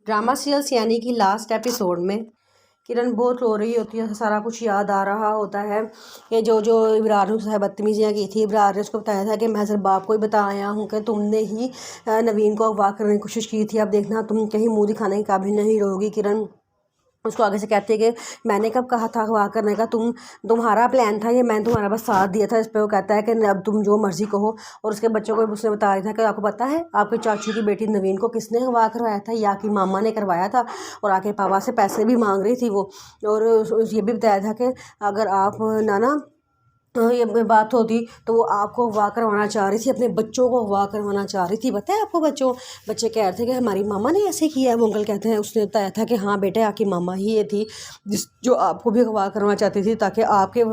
Drama serials यानी कि last episode में किरण बहुत रो रही होती है, सारा कुछ याद आ रहा होता है कि जो जो इब्रार ने उससे बदतमीजियाँ की थी। इब्रार ने उसको बताया था कि मैं सिर्फ बाप को ही बताया हूँ कि तुमने ही नवीन को अगवा करने की कोशिश की थी, अब देखना तुम कहीं मुँह दिखाने के काबिल नहीं रहोगी। किरण उसको आगे से कहती है कि मैंने कब कहा था अगवा करने का, तुम्हारा प्लान था ये, मैंने तुम्हारा बस साथ दिया था। इस पर वो कहता है कि अब तुम जो मर्जी कहो। और उसके बच्चों को उसने बताया था कि आपको पता है आपके चाचू की बेटी नवीन को किसने अगवा करवाया था, या कि मामा ने करवाया था, और आके पापा से पैसे भी मांग रही थी वो। और ये भी बताया था कि अगर आप नाना ये बात होती तो वो आपको अगवा करवाना चाह रही थी, अपने बच्चों को अगवा करवाना चाह रही थी। पता है आपको बच्चे कह रहे थे कि हमारी मामा ने ऐसे किया है। वो अंकल कहते हैं, उसने बताया था कि हाँ बेटा आपकी मामा ही ये थी जो आपको भी अगवा करवाना चाहती थी ताकि आपके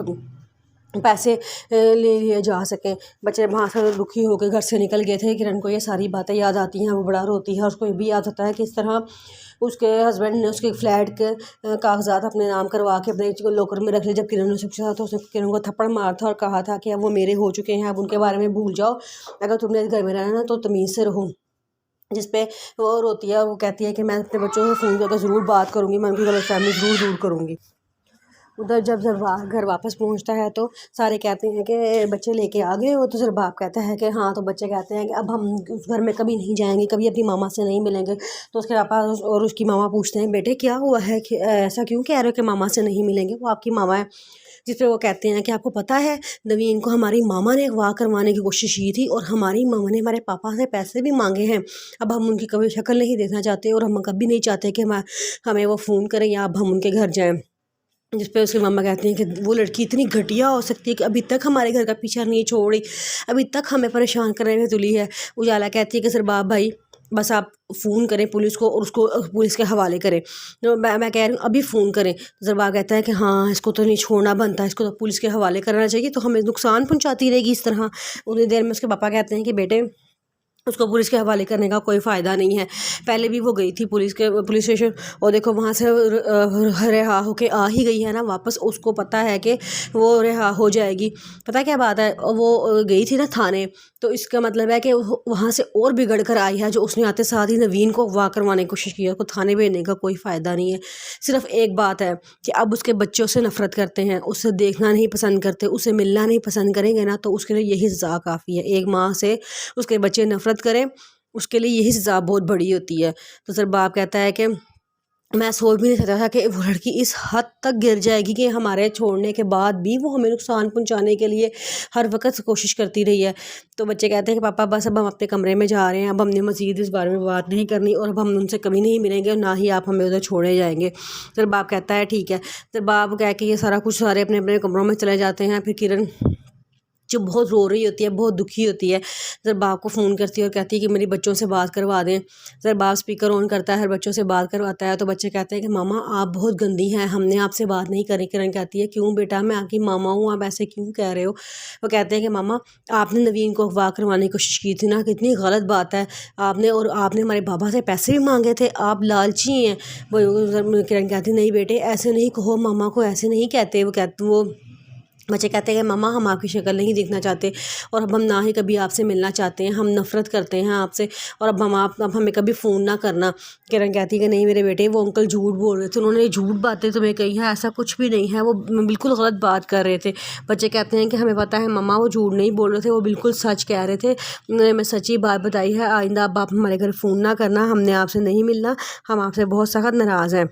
पैसे ले लिए जा सकें। बच्चे वहाँ से दुखी होकर घर से निकल गए थे। किरण को ये सारी बातें याद आती हैं, वो बड़ा रोती है। उसको ये भी याद आता है कि इस तरह उसके हस्बैंड ने उसके फ्लैट के कागजात अपने नाम करवा के अपने लॉकर में रख लिए। जब किरण ने उसे पूछा तो उसने किरण को थप्पड़ मारा था और कहा था कि अब वो मेरे हो चुके हैं, अब उनके बारे में भूल जाओ, अगर तुमने इस घर में रहना तो तमीज़ से रहो। जिस पे वो रोती है, वो कहती है कि मैं अपने बच्चों से फ़ोन करके ज़रूर बात करूँगी, मैं उनकी गलतफहमी ज़रूर दूर करूँगी। उधर जब घर वापस पहुंचता है तो सारे कहते हैं कि बच्चे लेके आ गए हो, तो सिर्फ बाप कहता है कि हाँ। तो बच्चे कहते हैं कि अब हम उस घर में कभी नहीं जाएंगे, कभी अपनी मामा से नहीं मिलेंगे। तो उसके पापा और उसकी मामा पूछते हैं, बेटे क्या हुआ है कि ऐसा क्यों कह रहे हो कि मामा से नहीं मिलेंगे, वो आपकी मामा है। जिस पे वो कहते हैं कि आपको पता है नवीन को हमारी मामा ने अगवा करवाने की कोशिश की थी, और हमारी मामा ने हमारे पापा से पैसे भी मांगे हैं। अब हम उनकी कभी शक्ल नहीं देखना चाहते, और हम कभी नहीं चाहते कि हमें वो फ़ोन करें या अब हम उनके घर जाएँ। जिस पे उसकी मम्मा कहती हैं कि वो लड़की इतनी घटिया हो सकती है कि अभी तक हमारे घर का पीछा नहीं छोड़ी, अभी तक हमें परेशान करने में तुली है। उजाला कहती है कि सरबाब भाई बस आप फ़ोन करें पुलिस को और उसको पुलिस के हवाले करें। तो मैं कह रही हूँ अभी फ़ोन करें। तो सरबाब कहता है कि हाँ इसको तो नहीं छोड़ना बनता, इसको तो पुलिस के हवाले करना चाहिए, तो हमें नुकसान पहुँचाती रहेगी इस तरह। उतनी देर में उसके पापा कहते हैं कि बेटे उसको पुलिस के हवाले करने का कोई फ़ायदा नहीं है। पहले भी वो गई थी पुलिस स्टेशन, और देखो वहाँ से रिहा होके आ ही गई है ना वापस। उसको पता है कि वो रिहा हो जाएगी। पता क्या बात है, वो गई थी ना थाने, तो इसका मतलब है कि वहाँ से और बिगड़ कर आई है, जो उसने आते साथ ही नवीन को अगवा करवाने की कोशिश की है। उसको थाने भेजने का कोई फ़ायदा नहीं है। सिर्फ एक बात है कि अब उसके बच्चे उससे नफ़रत करते हैं, उससे देखना नहीं पसंद करते, उससे मिलना नहीं पसंद करेंगे ना, तो उसके लिए यही सज़ा काफ़ी है। एक माँ से उसके बच्चे नफ़रत करें, उसके लिए यही सज़ा बहुत बड़ी होती है। तो सर बाप कहता है कि मैं सोच भी नहीं सकता था कि वो लड़की इस हद तक गिर जाएगी कि हमारे छोड़ने के बाद भी वो हमें नुकसान पहुंचाने के लिए हर वक्त कोशिश करती रही है। तो बच्चे कहते हैं कि पापा बस अब हम अपने कमरे में जा रहे हैं, अब हमने मज़ीद इस बारे में बात नहीं करनी, और अब हम उनसे कभी नहीं मिलेंगे और ना ही आप हमें उधर छोड़े जाएंगे। फिर बाप कहता है ठीक है। फिर बाप कह के ये सारा कुछ सारे अपने अपने कमरों में चले जाते हैं। फिर किरण जो बहुत रो रही होती है, बहुत दुखी होती है, बाप को फ़ोन करती है और कहती है कि मेरी बच्चों से बात करवा दें। बाप स्पीकर ऑन करता है, हर बच्चों से बात करवाता है। तो बच्चे कहते हैं कि मामा आप बहुत गंदी हैं, हमने आपसे बात नहीं करी। किरण कहती है क्यों बेटा, मैं आपकी मामा हूँ, आप ऐसे क्यों कह रहे हो। वो कहते हैं कि मामा आपने नवीन को अगवा करवाने की कोशिश की थी ना, कितनी गलत बात है आपने, और आपने हमारे पापा से पैसे भी मांगे थे, आप लालची हैं। वो किरण कहती नहीं बेटे ऐसे नहीं कहो, मामा को ऐसे नहीं कहते। वो बच्चे कहते हैं कि मामा हम आपकी शक्ल नहीं देखना चाहते, और अब हम ना ही कभी आपसे मिलना चाहते हैं, हम नफ़रत करते हैं आपसे, और अब अब हमें कभी फ़ोन ना करना। किरण कहती है कि नहीं मेरे बेटे वो अंकल झूठ बोल रहे थे, उन्होंने झूठ बातें तुम्हें कही हैं, ऐसा कुछ भी नहीं है, वो बिल्कुल गलत बात कर रहे थे। बच्चे कहते हैं कि हमें पता है मामा वो झूठ नहीं बोल रहे थे, वो बिल्कुल सच कह रहे थे, उन्होंने मैं सच्ची बात बताई है। आइंदा अब आप हमारे घर फ़ोन ना करना, हमने आपसे नहीं मिलना, हम आपसे बहुत सख्त नाराज़ हैं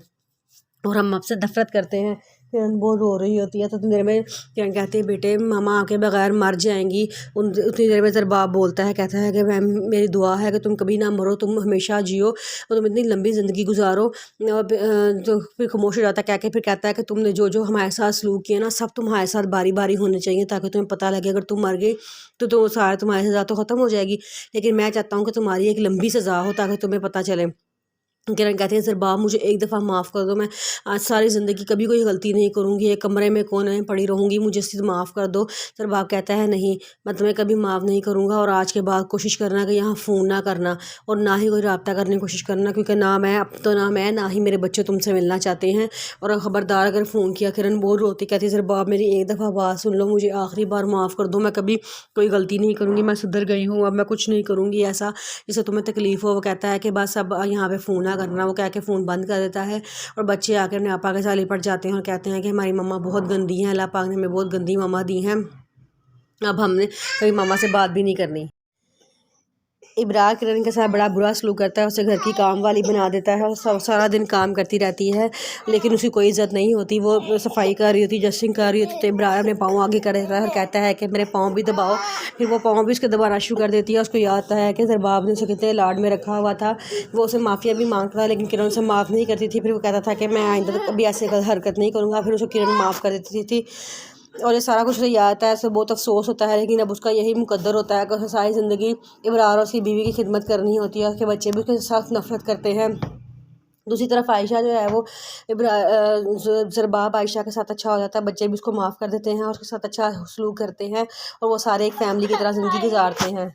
और हम आपसे नफ़रत करते हैं। किरण बहुत रो रही होती है। तो उतनी देर में किरण कहती है बेटे मामा आके बगैर मर जाएंगी। उतनी देर में सरबाब बोलता है, कहता है कि मैम मेरी दुआ है कि तुम कभी ना मरो, तुम हमेशा जियो और तुम इतनी लंबी ज़िंदगी गुजारो। तो फिर खामोश हो जाता है, कह के फिर कहता है कि तुमने जो जो हमारे साथ सलूक किया ना, सब तुम्हारे साथ बारी बारी होने चाहिए, ताकि तुम्हें पता लगे अगर तुम मर गए तो सारा तुम्हारी सज़ा तो ख़त्म हो जाएगी, लेकिन मैं चाहता हूँ कि तुम्हारी एक लंबी सज़ा हो ताकि तुम्हें पता चले। किरण कहती है सरबाब मुझे एक दफ़ा माफ़ कर दो, मैं आज सारी ज़िंदगी कभी कोई गलती नहीं करूँगी, एक कमरे में कोने में पड़ी रहूँगी, मुझे सिर्फ माफ़ कर दो। सरबाब कहता है नहीं मैं तुम्हें कभी माफ़ नहीं करूँगा, और आज के बाद कोशिश करना कि यहाँ फ़ोन ना करना और ना ही कोई रब्ता करने की कोशिश करना, क्योंकि ना मैं अब तो ना ही मेरे बच्चे तुमसे मिलना चाहते हैं, और ख़बरदार अगर फ़ोन किया। किरण बहुत रोती कहती है सरबाब मेरी एक दफ़ा बात सुन लो, मुझे आखिरी बार माफ़ कर दो, मैं कभी कोई गलती नहीं करूँगी, मैं सुधर गई हूँ, अब मैं कुछ नहीं करूँगी ऐसा जिससे तुम्हें तकलीफ़ हो। वो कहता है कि बस अब यहाँ पर फ़ोन ना کرنا وہ کہہ کے فون بند کر دیتا ہے، اور بچے آ کے اپنے آپا کے ساتھ لپٹ جاتے ہیں اور کہتے ہیں کہ ہماری مما بہت گندی ہیں، اللہ پاک نے ہمیں بہت گندی مما دی ہیں، اب ہم نے کبھی ماما سے بات بھی نہیں کرنی۔ ابرار کرن کے ساتھ بڑا برا سلوک کرتا ہے، اسے گھر کی کام والی بنا دیتا ہے اور سارا دن کام کرتی رہتی ہے، لیکن اس کی کوئی عزت نہیں ہوتی۔ وہ صفائی کر رہی ہوتی، ڈسٹنگ کر رہی ہوتی تو ابرار اپنے پاؤں آگے کر دیتا ہے اور کہتا ہے کہ میرے پاؤں بھی دباؤ، پھر وہ پاؤں بھی اس کے دبانا شروع کر دیتی ہے۔ اس کو یاد آتا ہے کہ زرباب نے اسے کتنے لاڈ میں رکھا ہوا تھا، وہ اسے معافیا بھی مانگتا تھا لیکن کرن اسے معاف نہیں کرتی تھی، پھر وہ کہتا تھا کہ میں آئندہ کبھی ایسے حرکت نہیں کروں گا، پھر اسے کرن معاف کر دیتی تھی، اور یہ سارا کچھ اسے یاد آتا ہے، اسے بہت افسوس ہوتا ہے، لیکن اب اس کا یہی مقدر ہوتا ہے کہ اسے ساری زندگی ابرار اور اس کی بیوی کی خدمت کرنی ہوتی ہے، اس کے بچے بھی اس کے ساتھ نفرت کرتے ہیں۔ دوسری طرف عائشہ جو ہے وہ زرباب عائشہ کے ساتھ اچھا ہو جاتا ہے، بچے بھی اس کو معاف کر دیتے ہیں اور اس کے ساتھ اچھا سلوک کرتے ہیں، اور وہ سارے ایک فیملی کی طرح زندگی گزارتے ہیں۔